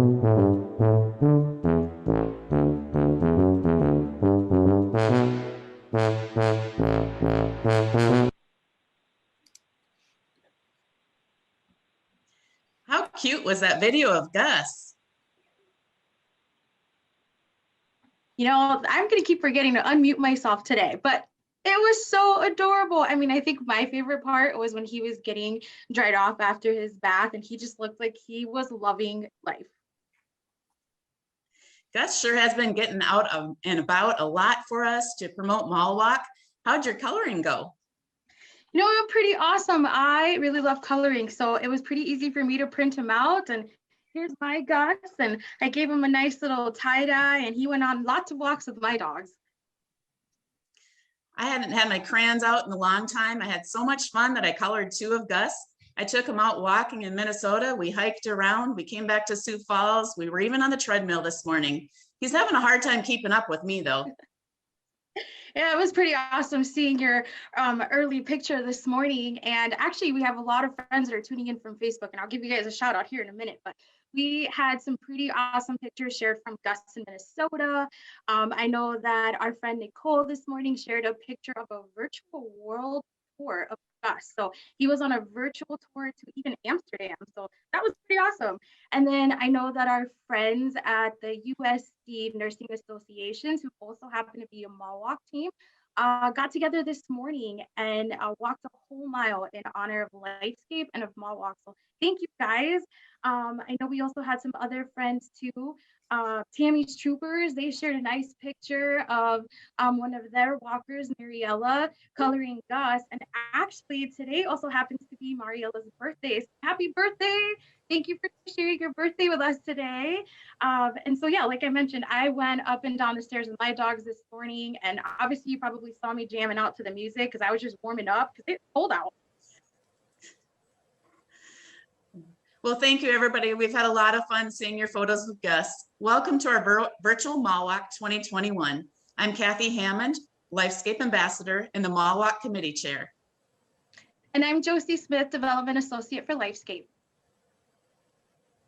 How cute was that video of Gus? You know, I'm going to keep forgetting to unmute myself today, but it was so adorable. I mean, I think my favorite part was when he was getting dried off after his bath and he just looked like he was loving life. Gus sure has been getting out and about a lot for us to promote MallWalk. How'd your coloring go? You know, it was pretty awesome. I really love coloring, so it was pretty easy for me to print him out. And here's my Gus, and I gave him a nice little tie-dye, and he went on lots of walks with my dogs. I hadn't had my crayons out in a long time. I had so much fun that I colored two of Gus. I took him out walking in Minnesota. We hiked around. We came back to Sioux Falls. We were even on the treadmill this morning. He's having a hard time keeping up with me, though. Yeah, it was pretty awesome seeing your early picture this morning. And actually, we have a lot of friends that are tuning in from Facebook, and I'll give you guys a shout out here in a minute. But we had some pretty awesome pictures shared from Gus in Minnesota. I know that our friend Nicole this morning shared a picture of a virtual world tour of Gus. So he was on a virtual tour to even Amsterdam. So that was pretty awesome. And then I know that our friends at the USD Nursing Associations, who also happen to be a MallWalk team, got together this morning and walked a whole mile in honor of Lifescape and of MallWalk. So thank you guys. I know we also had some other friends too. Tammy's Troopers, they shared a nice picture of one of their walkers, Mariella, coloring Gus. And actually today also happens to be Mariella's birthday. So happy birthday. Thank you for sharing your birthday with us today. And so, yeah, like I mentioned, I went up and down the stairs with my dogs this morning. And obviously you probably saw me jamming out to the music because I was just warming up because it's cold out. Well, thank you, everybody. We've had a lot of fun seeing your photos with Gus. Welcome to our virtual MallWalk 2021. I'm Kathy Hammond, Lifescape Ambassador and the MallWalk Committee Chair. And I'm Josie Smith, Development Associate for Lifescape.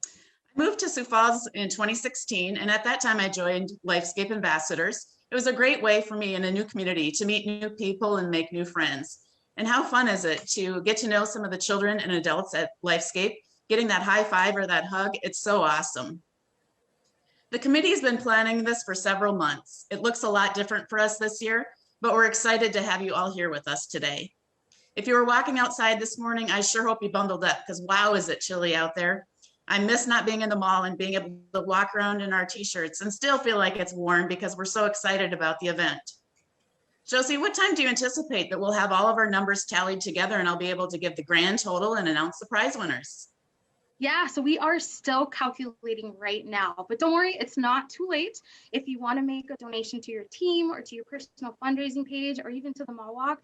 I moved to Sioux Falls in 2016, and at that time I joined Lifescape Ambassadors. It was a great way for me in a new community to meet new people and make new friends. And how fun is it to get to know some of the children and adults at Lifescape? Getting that high five or that hug, it's so awesome. The committee has been planning this for several months. It looks a lot different for us this year, but we're excited to have you all here with us today. If you were walking outside this morning, I sure hope you bundled up because wow, is it chilly out there. I miss not being in the mall and being able to walk around in our t-shirts and still feel like it's warm because we're so excited about the event. Josie, what time do you anticipate that we'll have all of our numbers tallied together and I'll be able to give the grand total and announce the prize winners? Yeah, so we are still calculating right now, but don't worry, it's not too late. If you want to make a donation to your team or to your personal fundraising page or even to the MallWalk,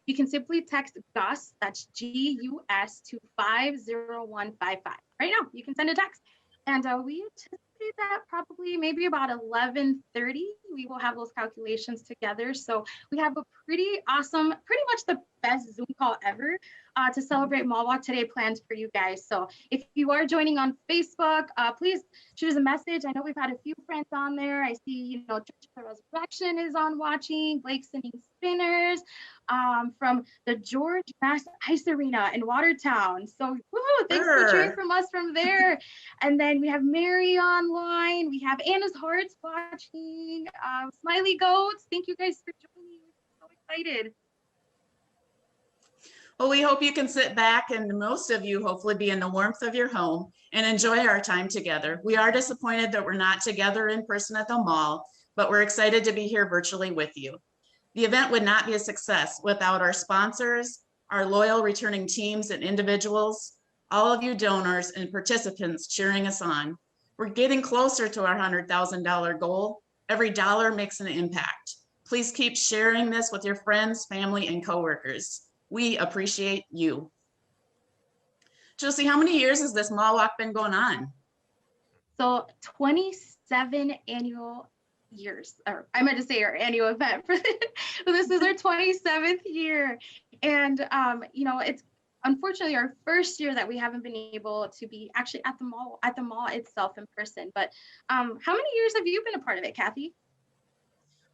you can simply text GUS, that's GUS, to 50155. Right now, you can send a text. And we anticipate that probably maybe about 11:30, we will have those calculations together. So we have a pretty awesome, pretty much the best Zoom call ever to celebrate MallWalk today planned for you guys. So if you are joining on Facebook, please shoot us a message. I know we've had a few friends on there. I see, Church of the Resurrection is on watching, Blake sending spinners from the George Mass Ice Arena in Watertown. So woohoo, thanks for cheering from us from there. And then we have Mary online. We have Anna's Hearts watching, Smiley Goats. Thank you guys for joining. We're so excited. Well, we hope you can sit back and most of you hopefully be in the warmth of your home and enjoy our time together. We are disappointed that we're not together in person at the mall, but we're excited to be here virtually with you. The event would not be a success without our sponsors, our loyal returning teams and individuals, all of you donors and participants cheering us on. We're getting closer to our $100,000 goal. Every dollar makes an impact. Please keep sharing this with your friends, family, and coworkers. We appreciate you. Josie, how many years has this MallWalk been going on? So 27 annual years, or I meant to say our annual event. This is our 27th year. And, unfortunately our first year that we haven't been able to be actually at the mall itself in person. But how many years have you been a part of it, Kathy?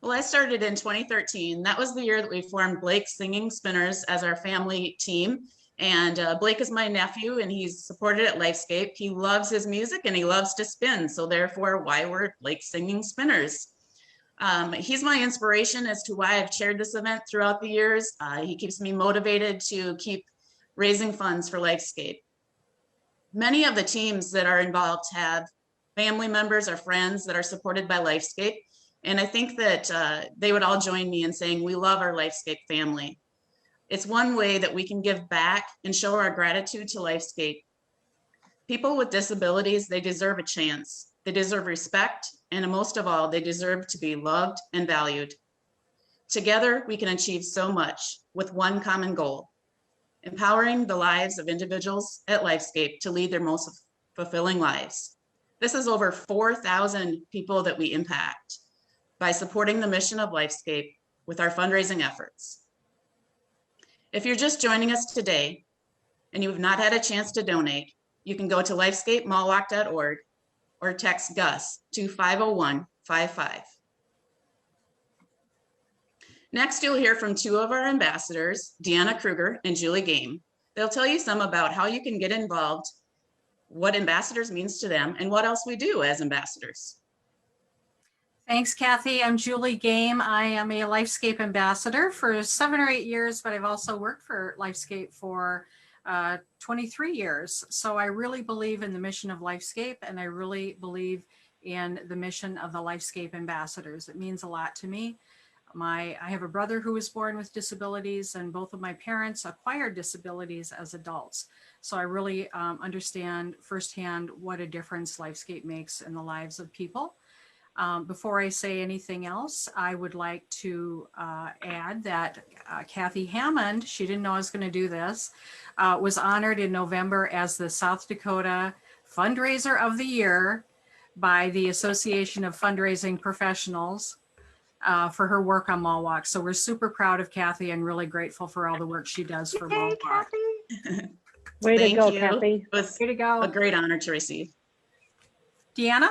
Well, I started in 2013. That was the year that we formed Blake Singing Spinners as our family team. And Blake is my nephew, and he's supported at Lifescape. He loves his music and he loves to spin. So therefore, why we're Blake Singing Spinners. He's my inspiration as to why I've chaired this event throughout the years. He keeps me motivated to keep raising funds for Lifescape. Many of the teams that are involved have family members or friends that are supported by Lifescape. And I think that they would all join me in saying we love our Lifescape family. It's one way that we can give back and show our gratitude to Lifescape. People with disabilities, they deserve a chance. They deserve respect, and most of all, they deserve to be loved and valued. Together, we can achieve so much with one common goal: empowering the lives of individuals at Lifescape to lead their most fulfilling lives. This is over 4,000 people that we impact by supporting the mission of Lifescape with our fundraising efforts. If you're just joining us today and you have not had a chance to donate, you can go to lifescapemallwalk.org or text Gus to 50155. Next, you'll hear from two of our ambassadors, Deanna Kruger and Julie Game. They'll tell you some about how you can get involved, what ambassadors means to them, and what else we do as ambassadors. Thanks, Kathy. I'm Julie Game. I am a Lifescape ambassador for 7 or 8 years, but I've also worked for Lifescape for 23 years. So I really believe in the mission of Lifescape, and I really believe in the mission of the Lifescape ambassadors. It means a lot to me. I have a brother who was born with disabilities, and both of my parents acquired disabilities as adults. So I really understand firsthand what a difference Lifescape makes in the lives of people. Before I say anything else, I would like to add that Kathy Hammond, she didn't know I was going to do this, was honored in November as the South Dakota Fundraiser of the Year by the Association of Fundraising Professionals for her work on MallWalk. So we're super proud of Kathy and really grateful for all the work she does for MallWalk. Kathy. Way to go, you. Kathy. It was Way to go. a great honor to receive. Deanna?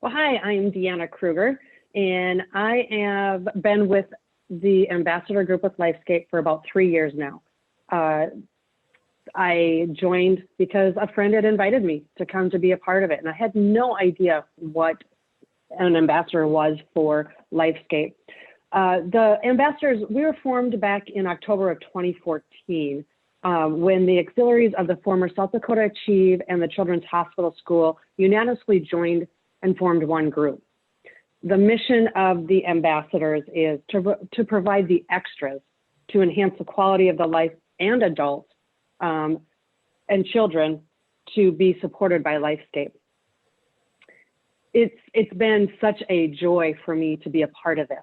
Well, hi, I'm Deanna Kruger, and I have been with the ambassador group with Lifescape for about 3 years now. I joined because a friend had invited me to come to be a part of it, and I had no idea what an ambassador was for Lifescape. The ambassadors, we were formed back in October of 2014 when the auxiliaries of the former South Dakota Achieve and the Children's Hospital School unanimously joined and formed one group. The mission of the ambassadors is to provide the extras to enhance the quality of the life and adults and children to be supported by Lifescape. It's been such a joy for me to be a part of this.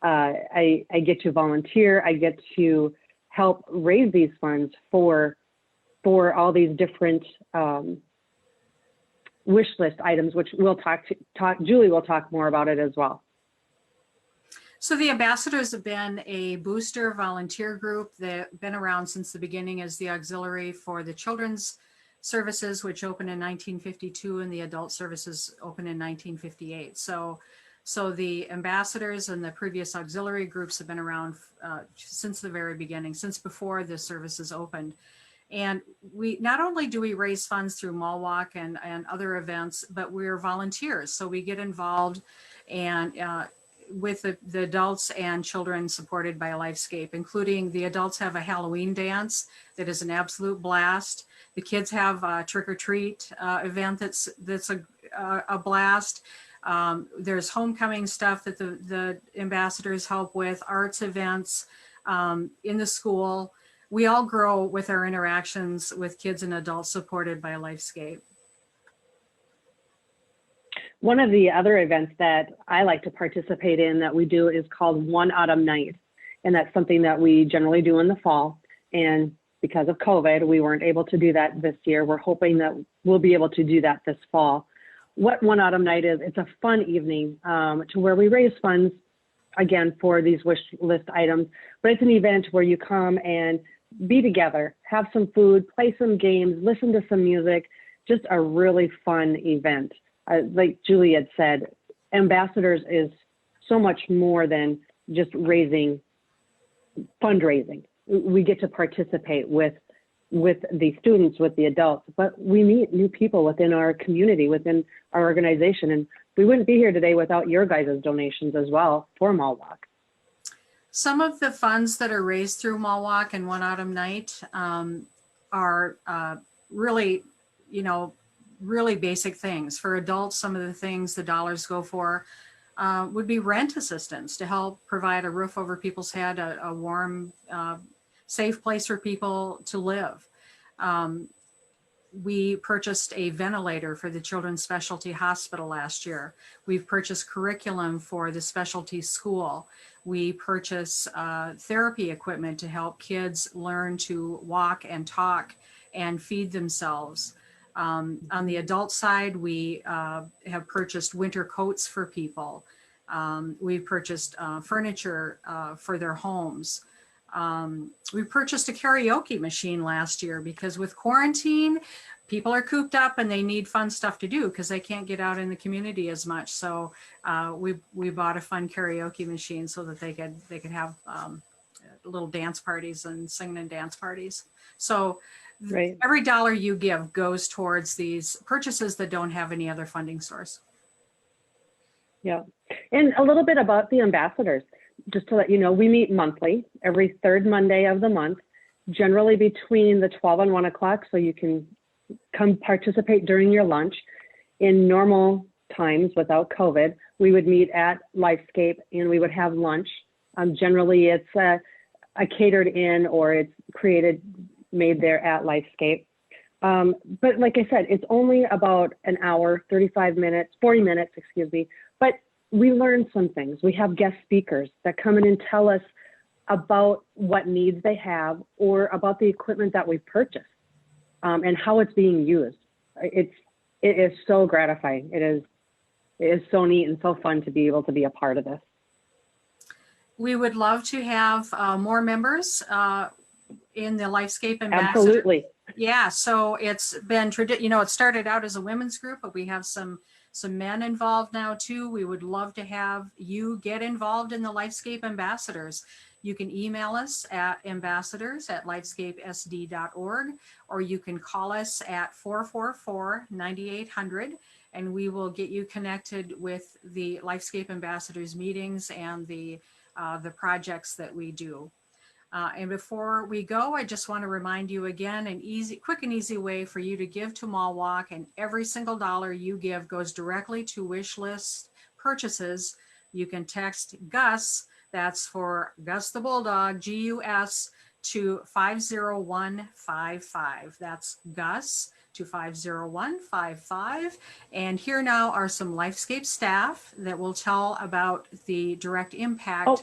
I get to volunteer, I get to help raise these funds for all these different wish list items, which we'll Julie will talk more about it as well. So the ambassadors have been a booster volunteer group. They've been around since the beginning as the auxiliary for the children's services, which opened in 1952, and the adult services opened in 1958. So the ambassadors and the previous auxiliary groups have been around since the very beginning, since before the services opened. And we not only do we raise funds through MallWalk and other events, but we're volunteers. So we get involved and with the adults and children supported by Lifescape, including the adults have a Halloween dance that is an absolute blast. The kids have a trick or treat event that's a blast. There's homecoming stuff that the ambassadors help with, arts events in the school. We all grow with our interactions with kids and adults supported by Lifescape. One of the other events that I like to participate in that we do is called One Autumn Night. And that's something that we generally do in the fall. And because of COVID, we weren't able to do that this year. We're hoping that we'll be able to do that this fall. What One Autumn Night is, it's a fun evening to where we raise funds, again, for these wish list items. But it's an event where you come and be together, have some food, play some games, listen to some music, just a really fun event. Like Julie had said, Ambassadors is so much more than just fundraising. We get to participate with the students, with the adults, but we meet new people within our community, within our organization. And we wouldn't be here today without your guys' donations as well for MallWalk. Some of the funds that are raised through MallWalk and One Autumn Night are really, really basic things. For adults, some of the things the dollars go for would be rent assistance to help provide a roof over people's head, a warm, safe place for people to live. We purchased a ventilator for the Children's Specialty Hospital last year. We've purchased curriculum for the specialty school. We purchase therapy equipment to help kids learn to walk and talk and feed themselves. On the adult side, we have purchased winter coats for people. We've purchased furniture for their homes. We purchased a karaoke machine last year because with quarantine, people are cooped up and they need fun stuff to do because they can't get out in the community as much. So we bought a fun karaoke machine so that they could have little dance parties and singing and dance parties. So Right. every dollar you give goes towards these purchases that don't have any other funding source. Yeah. And a little bit about the ambassadors, just to let you know, we meet monthly, every third Monday of the month, generally between the 12 and 1 o'clock. So you can come participate during your lunch. In normal times without COVID, we would meet at Lifescape and we would have lunch. Generally it's a catered in or it's made there at Lifescape. But like I said, it's only about an hour, 40 minutes, but we learn some things. We have guest speakers that come in and tell us about what needs they have or about the equipment that we've purchased and how it's being used. It is so gratifying. It is so neat and so fun to be able to be a part of this. We would love to have more members in the Lifescape Ambassador. Absolutely. Yeah, so it's been, it started out as a women's group, but we have some men involved now too. We would love to have you get involved in the Lifescape Ambassadors. You can email us at ambassadors@lifescapesd.org, or you can call us at 444-9800, and we will get you connected with the Lifescape Ambassadors meetings and the projects that we do. And before we go, I just want to remind you again, quick and easy way for you to give to MallWalk, and every single dollar you give goes directly to wish list purchases. You can text Gus, that's for Gus the Bulldog, G-U-S, to 50155. That's Gus to 50155. And here now are some Lifescape staff that will tell about the direct impact. Oh.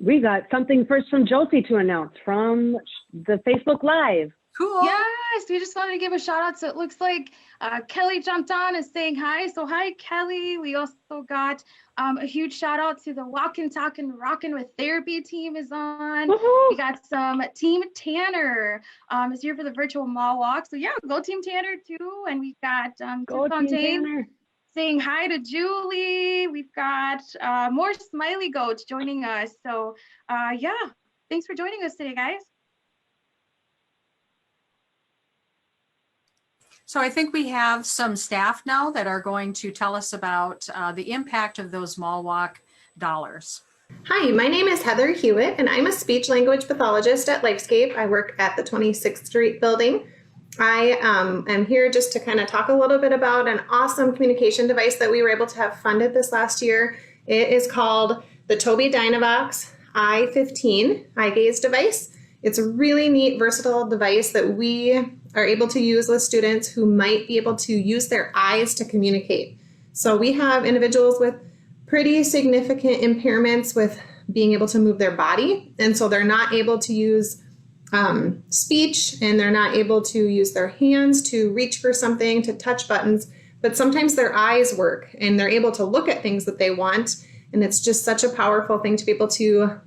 We got something first from Josie to announce from the Facebook Live. Cool. Yes, we just wanted to give a shout out. So it looks like Kelly jumped on is saying hi. So hi, Kelly. We also got a huge shout out to the Walkin' Talkin' Rockin' with Therapy team is on. Woohoo! We got some Team Tanner is here for the virtual mall walk. So yeah, go Team Tanner too. And we've got Go Team Tanner. Saying hi to Julie. We've got more smiley goats joining us. So yeah, thanks for joining us today, guys. So I think we have some staff now that are going to tell us about the impact of those MallWalk dollars. Hi, my name is Heather Hewitt, and I'm a speech language pathologist at Lifescape. I work at the 26th Street building. I am here just to kind of talk a little bit about an awesome communication device that we were able to have funded this last year. It is called the Tobii Dynavox i15 eye gaze device. It's a really neat, versatile device that we are able to use with students who might be able to use their eyes to communicate. So we have individuals with pretty significant impairments with being able to move their body, and so they're not able to use speech, and they're not able to use their hands to reach for something, to touch buttons, but sometimes their eyes work and they're able to look at things that they want. And it's just such a powerful thing to be able to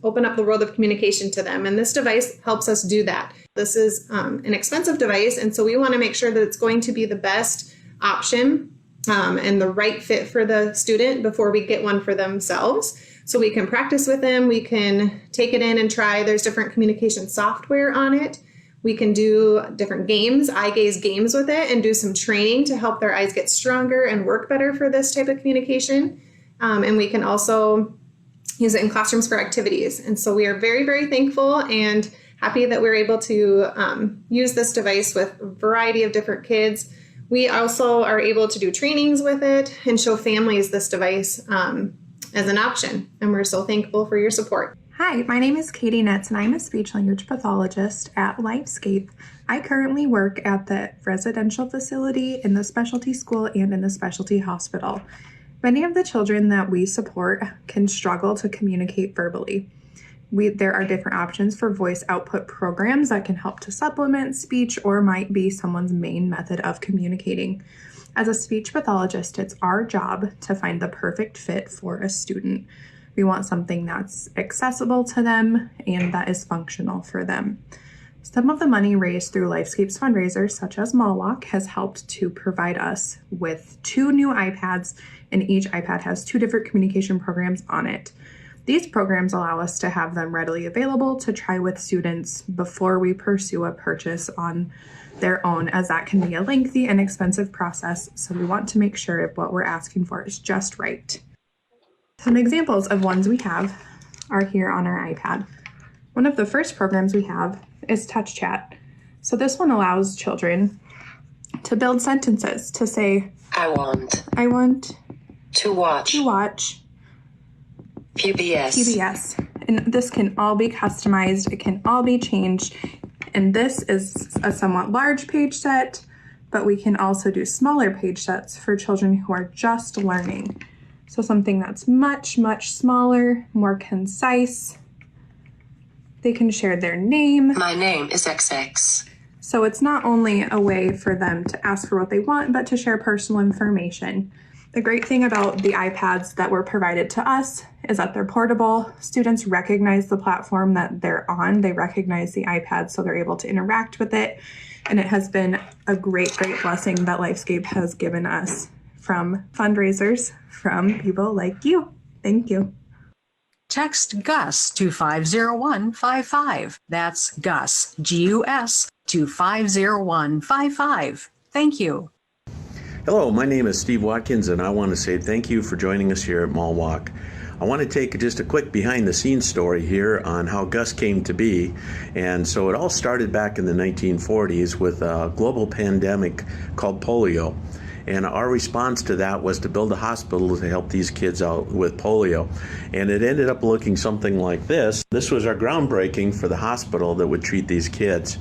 open up the world of communication to them. And this device helps us do that. This is an expensive device, and so we want to make sure that it's going to be the best option and the right fit for the student before we get one for themselves. So we can practice with them, we can take it in and try. There's different communication software on it. We can do different games, eye gaze games with it, and do some training to help their eyes get stronger and work better for this type of communication. And we can also use it in classrooms for activities. And so we are very, very thankful and happy that we're able to use this device with a variety of different kids. We also are able to do trainings with it and show families this device as an option. And we're so thankful for your support. Hi, my name is Katie Netz, and I'm a speech language pathologist at Lifescape. I currently work at the residential facility, in the specialty school, and in the specialty hospital. Many of the children that we support can struggle to communicate verbally. There are different options for voice output programs that can help to supplement speech or might be someone's main method of communicating. As a speech pathologist, it's our job to find the perfect fit for a student. We want something that's accessible to them and that is functional for them. Some of the money raised through Lifescape's fundraisers, such as MallWalk, has helped to provide us with 2 new iPads, and each iPad has 2 different communication programs on it. These programs allow us to have them readily available to try with students before we pursue a purchase on their own, as that can be a lengthy and expensive process, so we want to make sure what we're asking for is just right. Some examples of ones we have are here on our iPad. One of the first programs we have is Touch Chat. So this one allows children to build sentences, to say, I want to watch PBS. And this can all be customized, it can all be changed. And this is a somewhat large page set, but we can also do smaller page sets for children who are just learning. So something that's much, much smaller, more concise. They can share their name. My name is XX. So it's not only a way for them to ask for what they want, but to share personal information. The great thing about the iPads that were provided to us is that they're portable. Students recognize the platform that they're on. They recognize the iPad, so they're able to interact with it. And it has been a great, great blessing that Lifescape has given us from fundraisers from people like you. Thank you. Text GUS to 50155. That's GUS, G-U-S, to 50155. Thank you. Hello, my name is Steve Watkins, and I want to say thank you for joining us here at MallWalk. I want to take just a quick behind-the-scenes story here on how GUS came to be. And so it all started back in the 1940s with a global pandemic called polio. And our response to that was to build a hospital to help these kids out with polio. And it ended up looking something like this. This was our groundbreaking for the hospital that would treat these kids.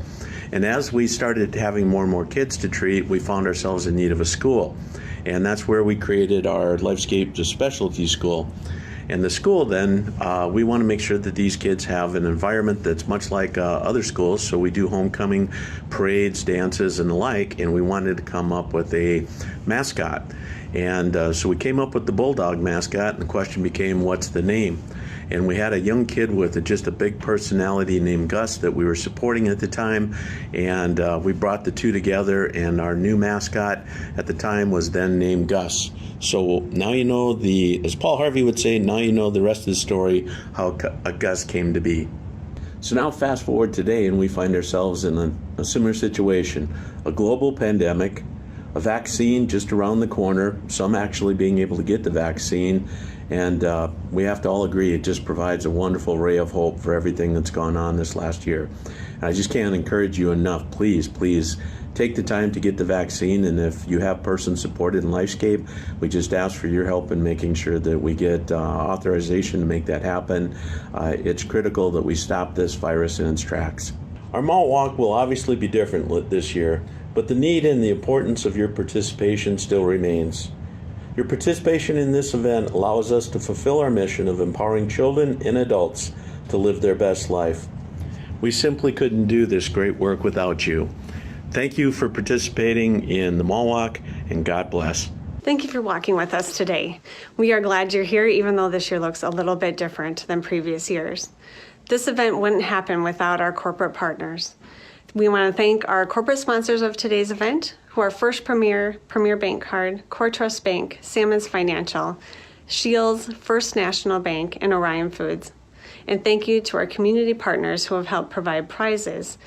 And as we started having more and more kids to treat, we found ourselves in need of a school. And that's where we created our Lifescape Specialty School. And the school then, we want to make sure that these kids have an environment that's much like other schools. So we do homecoming parades, dances, and the like, and we wanted to come up with a mascot. And so we came up with the Bulldog mascot, and the question became, what's the name? And we had a young kid with just a big personality named Gus that we were supporting at the time, and we brought the two together, and our new mascot at the time was then named Gus. So now you know as Paul Harvey would say, now you know the rest of the story, how a Gus came to be. So now fast forward today, and we find ourselves in a similar situation, a global pandemic, a vaccine just around the corner, some actually being able to get the vaccine, and we have to all agree it just provides a wonderful ray of hope for everything that's gone on this last year. And I just can't encourage you enough. Please, please take the time to get the vaccine, and if you have person supported in Lifescape, we just ask for your help in making sure that we get authorization to make that happen. It's critical that we stop this virus in its tracks. Our MallWalk will obviously be different this year, but the need and the importance of your participation still remains. Your participation in this event allows us to fulfill our mission of empowering children and adults to live their best life. We simply couldn't do this great work without you. Thank you for participating in the MallWalk, and God bless. Thank you for walking with us today. We are glad you're here, even though this year looks a little bit different than previous years. This event wouldn't happen without our corporate partners. We want to thank our corporate sponsors of today's event, who are First Premier, Premier Bank Card, Core Trust Bank, Salmons Financial, Shields, First National Bank, and Orion Foods. And thank you to our community partners who have helped provide prizes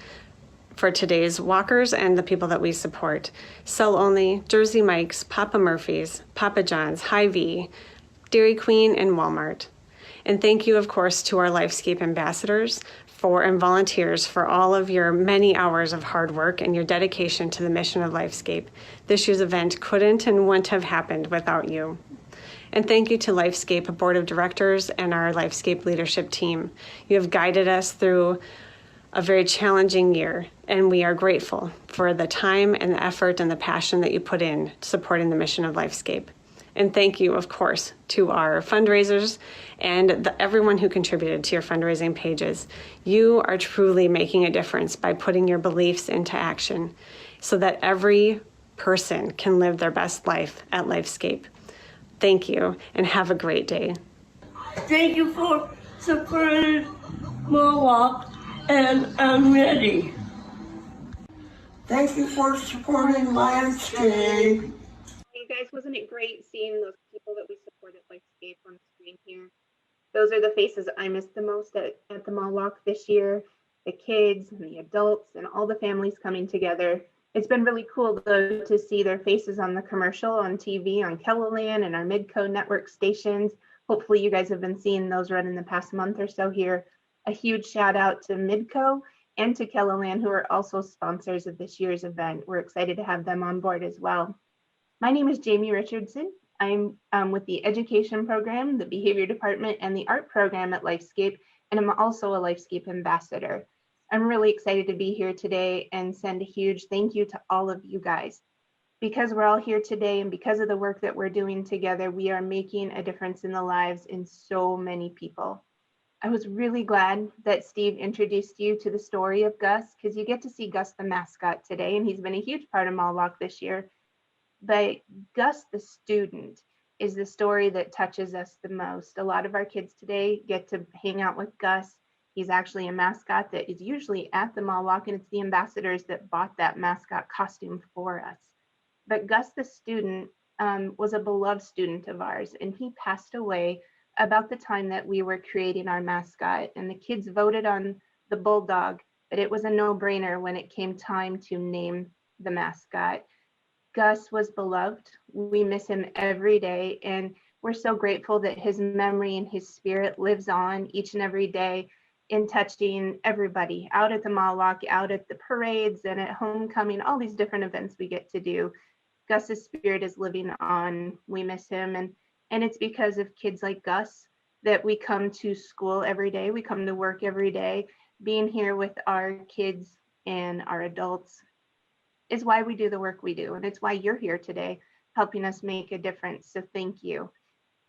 for today's walkers and the people that we support. Sell Only, Jersey Mike's, Papa Murphy's, Papa John's, Hy-Vee, Dairy Queen, and Walmart. And thank you, of course, to our Lifescape ambassadors and volunteers for all of your many hours of hard work and your dedication to the mission of Lifescape. This year's event couldn't and wouldn't have happened without you. And thank you to Lifescape Board of Directors and our Lifescape leadership team. You have guided us through a very challenging year, and we are grateful for the time and the effort and the passion that you put in supporting the mission of Lifescape. And thank you, of course, to our fundraisers and everyone who contributed to your fundraising pages. You are truly making a difference by putting your beliefs into action so that every person can live their best life at Lifescape. Thank you, and have a great day. Thank you for supporting MallWalk, and I'm ready. Thank you for supporting Lifescape. Hey guys, wasn't it great seeing those people that we support at Lifescape on the screen here? Those are the faces I missed the most at the MallWalk this year. The kids and the adults and all the families coming together. It's been really cool though to see their faces on the commercial on TV on Kelloland and our Midco network stations. Hopefully you guys have been seeing those run in the past month or so here. A huge shout out to Midco and to Kelloland, who are also sponsors of this year's event. We're excited to have them on board as well. My name is Jamie Richardson. I'm with the education program, the behavior department, and the art program at Lifescape, and I'm also a Lifescape ambassador. I'm really excited to be here today and send a huge thank you to all of you guys. Because we're all here today and because of the work that we're doing together, we are making a difference in the lives in so many people. I was really glad that Steve introduced you to the story of Gus, because you get to see Gus the mascot today, and he's been a huge part of MallWalk this year. But Gus the student is the story that touches us the most. A lot of our kids today get to hang out with Gus. He's actually a mascot that is usually at the MallWalk, and it's the ambassadors that bought that mascot costume for us. But Gus the student was a beloved student of ours, and he passed away about the time that we were creating our mascot, and the kids voted on the bulldog, but it was a no-brainer when it came time to name the mascot. Gus was beloved. We miss him every day, and we're so grateful that his memory and his spirit lives on each and every day in touching everybody out at the MallWalk, out at the parades, and at homecoming, all these different events we get to do. Gus's spirit is living on. We miss him, and it's because of kids like Gus that we come to school every day. We come to work every day. Being here with our kids and our adults is why we do the work we do. And it's why you're here today, helping us make a difference. So thank you.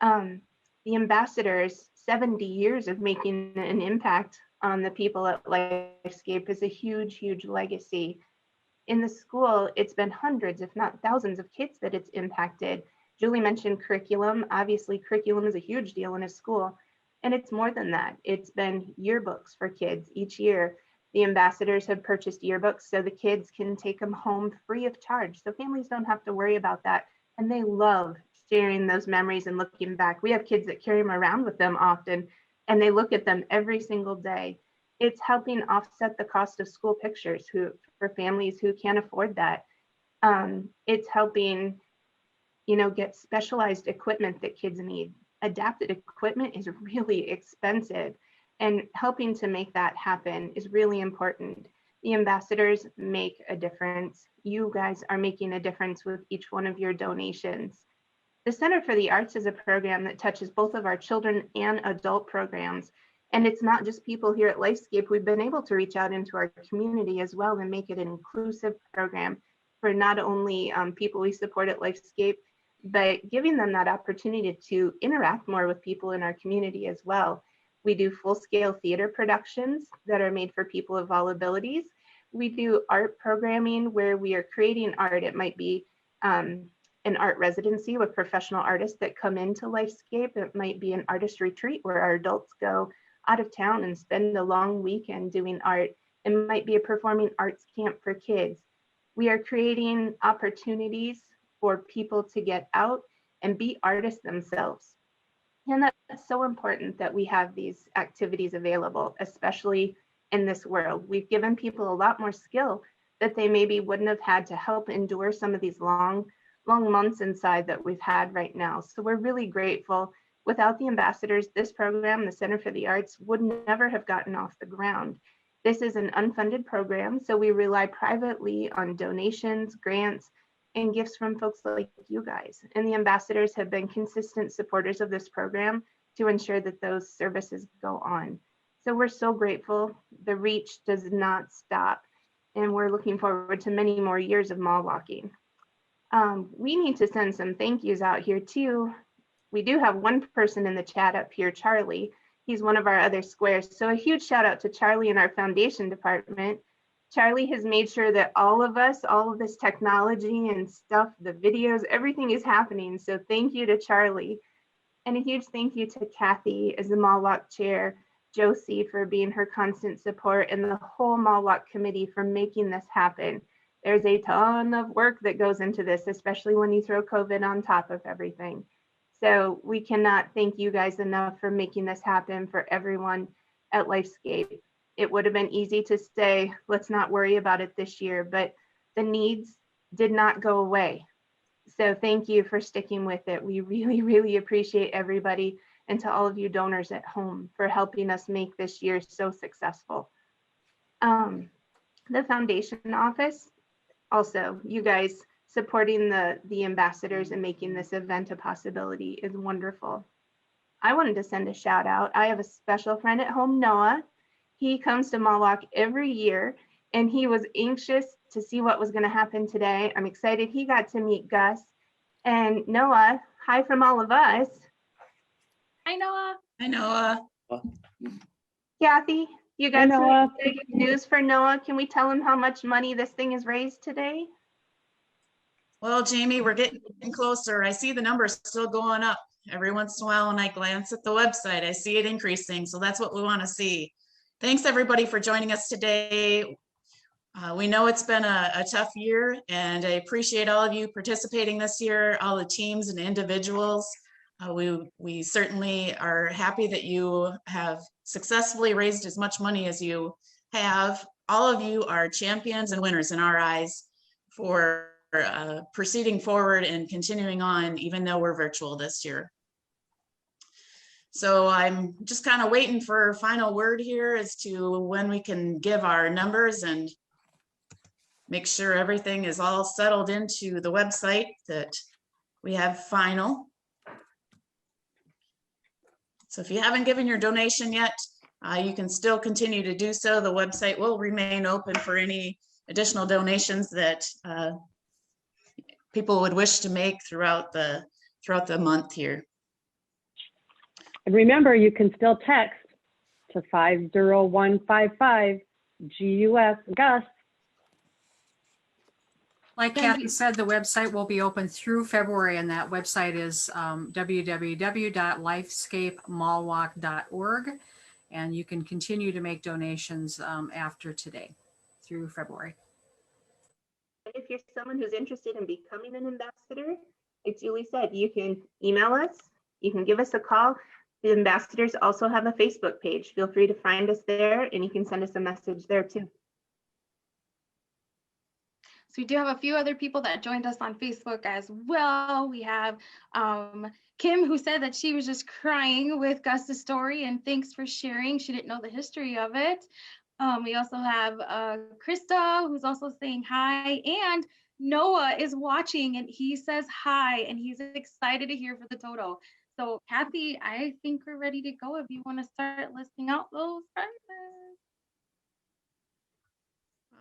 The ambassadors, 70 years of making an impact on the people at Lifescape is a huge, huge legacy. In the school, it's been hundreds, if not thousands of kids that it's impacted. Julie mentioned curriculum. Obviously, curriculum is a huge deal in a school, and it's more than that. It's been yearbooks for kids each year. The ambassadors have purchased yearbooks so the kids can take them home free of charge. So families don't have to worry about that, and they love sharing those memories and looking back. We have kids that carry them around with them often, and they look at them every single day. It's helping offset the cost of school pictures for families who can't afford that. It's helping get specialized equipment that kids need. Adapted equipment is really expensive, and helping to make that happen is really important. The ambassadors make a difference. You guys are making a difference with each one of your donations. The Center for the Arts is a program that touches both of our children and adult programs. And it's not just people here at Lifescape. We've been able to reach out into our community as well and make it an inclusive program for not only people we support at Lifescape, but giving them that opportunity to interact more with people in our community as well. We do full-scale theater productions that are made for people of all abilities. We do art programming where we are creating art. It might be an art residency with professional artists that come into Lifescape. It might be an artist retreat where our adults go out of town and spend a long weekend doing art. It might be a performing arts camp for kids. We are creating opportunities for people to get out and be artists themselves. And that's so important that we have these activities available, especially in this world. We've given people a lot more skill that they maybe wouldn't have had to help endure some of these long months inside that we've had right now. So we're really grateful. Without the ambassadors, this program, the Center for the Arts, would never have gotten off the ground. This is an unfunded program, so we rely privately on donations, grants, and gifts from folks like you guys. And the ambassadors have been consistent supporters of this program to ensure that those services go on. So we're so grateful. The reach does not stop, and we're looking forward to many more years of mall walking. We need to send some thank yous out here too. We do have one person in the chat up here, Charlie. He's one of our other squares. So a huge shout out to Charlie in our foundation department. Charlie has made sure that all of us, all of this technology and stuff, the videos, everything is happening. So thank you to Charlie. And a huge thank you to Kathy as the MallWalk chair, Josie for being her constant support, and the whole MallWalk committee for making this happen. There's a ton of work that goes into this, especially when you throw COVID on top of everything. So we cannot thank you guys enough for making this happen for everyone at Lifescape. It would have been easy to say, let's not worry about it this year, but the needs did not go away. So thank you for sticking with it. We really, really appreciate everybody, and to all of you donors at home for helping us make this year so successful. The foundation office, also, you guys supporting the ambassadors and making this event a possibility is wonderful. I wanted to send a shout out. I have a special friend at home, Noah. He comes to MallWalk every year, and he was anxious to see what was going to happen today. I'm excited he got to meet Gus. And Noah, hi from all of us. Hi, Noah. Hi, Noah. Kathy, you got some Noah. exciting news for Noah. Can we tell him how much money this thing has raised today? Well, Jamie, we're getting closer. I see the numbers still going up. Every once in a while when I glance at the website, I see it increasing. So that's what we want to see. Thanks everybody for joining us today. We know it's been a tough year, and I appreciate all of you participating this year, all the teams and individuals. We certainly are happy that you have successfully raised as much money as you have. All of you are champions and winners in our eyes for proceeding forward and continuing on, even though we're virtual this year. So I'm just kind of waiting for a final word here as to when we can give our numbers and make sure everything is all settled into the website that we have final. So if you haven't given your donation yet, you can still continue to do so. The website will remain open for any additional donations that people would wish to make throughout the month here. And remember, you can still text to 50155 GUS Gus. Like Kathy said, the website will be open through February, and that website is www.lifescapemallwalk.org. And you can continue to make donations after today through February. If you're someone who's interested in becoming an ambassador, like Julie said, you can email us, you can give us a call. The ambassadors also have a Facebook page. Feel free to find us there, and you can send us a message there too. So we do have a few other people that joined us on Facebook as well. We have Kim, who said that she was just crying with Gus's story, and thanks for sharing. She didn't know the history of it. We also have Krista, who's also saying hi, and Noah is watching, and he says hi, and he's excited to hear for the total. So Kathy, I think we're ready to go if you want to start listing out those prizes.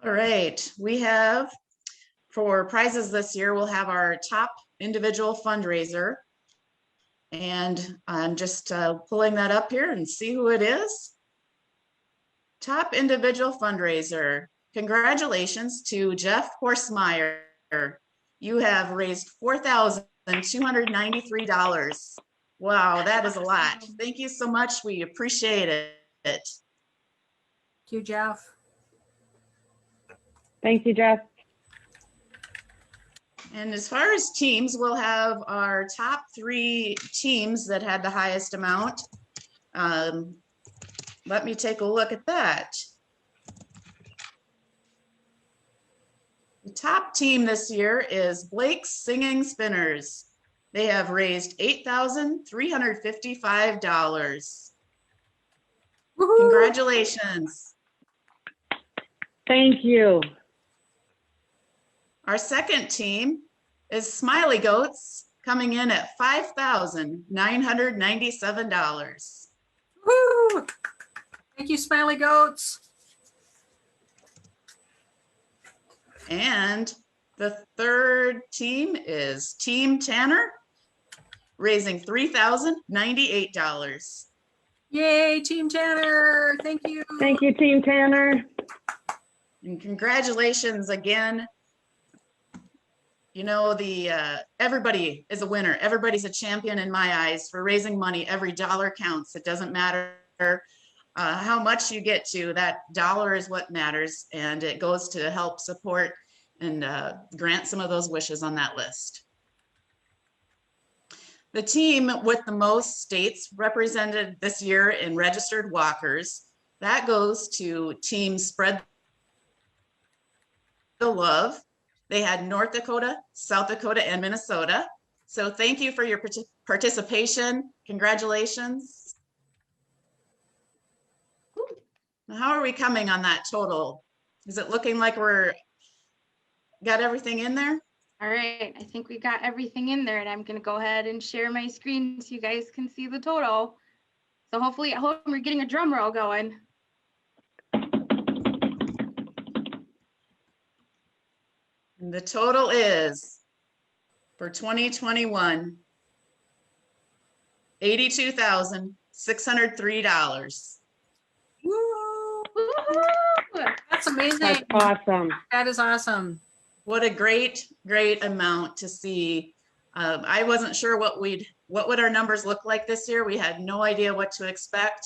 All right, we have for prizes this year, we'll have our top individual fundraiser. And I'm just pulling that up here and see who it is. Top individual fundraiser. Congratulations to Jeff Horsemeyer. You have raised $4,293. Wow, that is a lot. Thank you so much. We appreciate it. Thank you, Jeff. Thank you, Jeff. And as far as teams, we'll have our top 3 teams that had the highest amount. Let me take a look at that. The top team this year is Blake's Singing Spinners. They have raised $8,355. Congratulations. Thank you. Our second team is Smiley Goats, coming in at $5,997. Woo! Thank you, Smiley Goats. And the third team is Team Tanner, raising $3,098. Yay, Team Tanner. Thank you. Thank you, Team Tanner. And congratulations again. You know, everybody is a winner. Everybody's a champion in my eyes for raising money. Every dollar counts. It doesn't matter how much you get to. That dollar is what matters, and it goes to help support and grant some of those wishes on that list. The team with the most states represented this year in registered walkers, that goes to Team Spread the Love. They had North Dakota, South Dakota, and Minnesota. So thank you for your participation. Congratulations. Now, how are we coming on that total? Is it looking like we're got everything in there? All right, I think we got everything in there, and I'm gonna go ahead and share my screen so you guys can see the total. So hopefully at home we're getting a drum roll going. And the total is for 2021, $82,603. Woo! That's amazing. That's awesome. That is awesome. What a great amount to see. I wasn't sure what would our numbers look like this year. We had no idea what to expect.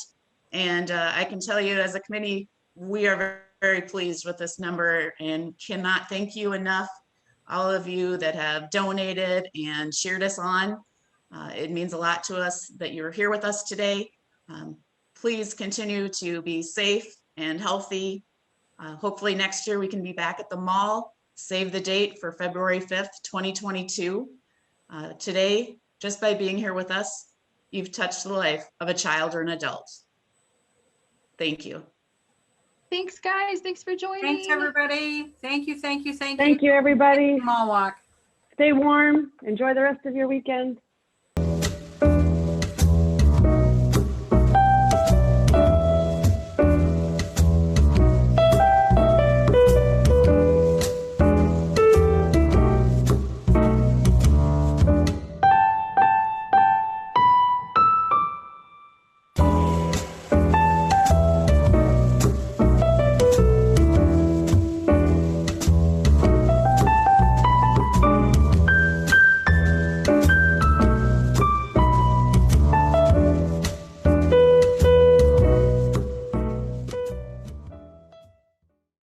And I can tell you as a committee, we are very, very pleased with this number and cannot thank you enough. All of you that have donated and cheered us on. It means a lot to us that you're here with us today. Please continue to be safe and healthy. Hopefully next year we can be back at the mall. Save the date for February 5th, 2022. Today, just by being here with us, you've touched the life of a child or an adult. Thank you. Thanks, guys. Thanks for joining. Thanks, everybody. Thank you, thank you, thank you. Thank you, everybody. MallWalk. Stay warm. Enjoy the rest of your weekend.